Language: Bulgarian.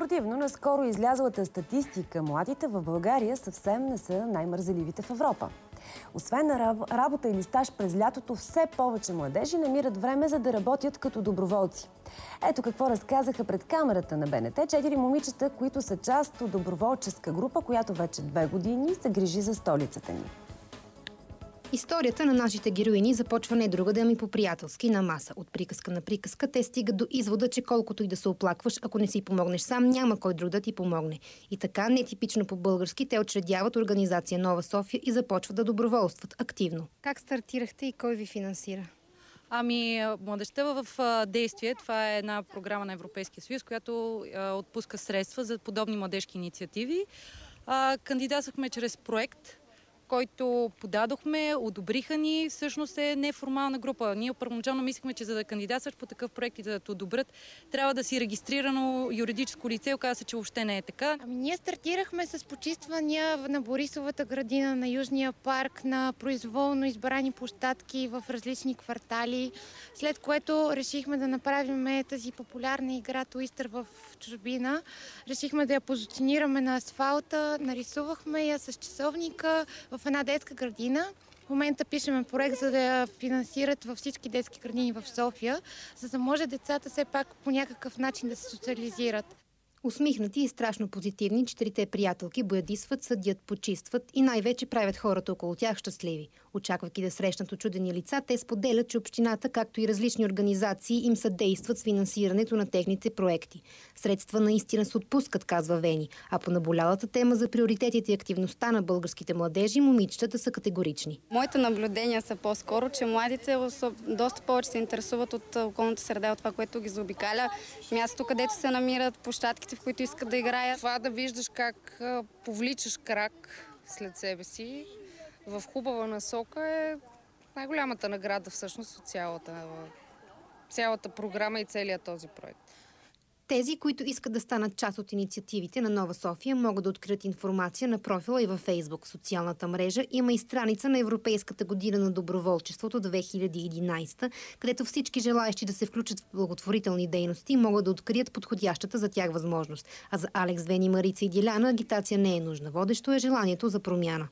Противно на скоро излязлата статистика, младите в България съвсем не са най-мързеливите в Европа. Освен на работа или стаж през лятото, все повече младежи намират време за да работят като доброволци. Ето какво разказаха пред камерата на БНТ 4 момичета, които са част от доброволческа група, която вече 2 години се грижи за столицата ни. Историята на нашите героини започва не другаде, ами по-приятелски на маса. От приказка на приказка те стигат до извода, че колкото и да се оплакваш, ако не си помогнеш сам, няма кой друг да ти помогне. И така, нетипично по-български, те учредяват организация Нова София и започват да доброволстват активно. Как стартирахте и кой ви финансира? Младежта в действие, това е една програма на Европейския съюз, която отпуска средства за подобни младежки инициативи. Кандидатствахме чрез проект, който подадохме, одобриха ни. Всъщност е неформална група. Ние първоначално мислихме, че за да кандидатстваш по такъв проект и да те одобрят, трябва да си регистрирано юридическо лице. Оказва се, че въобще не е така. Ние стартирахме с почиствания на Борисовата градина, на Южния парк, на произволно избрани площадки в различни квартали, след което решихме да направим тази популярна игра Туистър в чужбина. Решихме да я позиционираме на асфалта, нарисувахме я с часовника в една детска градина. В момента пишеме проект, за да я финансират във всички детски градини в София, за да може децата все пак по някакъв начин да се социализират. Усмихнати и страшно позитивни, 4-те приятелки боядисват, съдят, почистват и най-вече правят хората около тях щастливи. Очаквайки да срещнат очудени лица, те споделят, че общината, както и различни организации, им съдействат с финансирането на техните проекти. Средства наистина се отпускат, казва Вени, а по наболялата тема за приоритетите и активността на българските младежи, момичетата са категорични. Моите наблюдения са по-скоро, че младите доста повече се интересуват от околната среда, от това, което ги заобикаля, мястото, където се намират, площадките, в които искат да играят. Това да виждаш как повличаш крак след себе си в хубава насока е най-голямата награда всъщност от цялата програма и целият този проект. Тези, които искат да станат част от инициативите на Нова София, могат да открият информация на профила и във Фейсбук. В социалната мрежа има и страница на Европейската година на доброволчеството 2011, където всички желаещи да се включат в благотворителни дейности могат да открият подходящата за тях възможност. А за Алекс, Вени, Марица и Диляна агитация не е нужна. Водещо е желанието за промяна.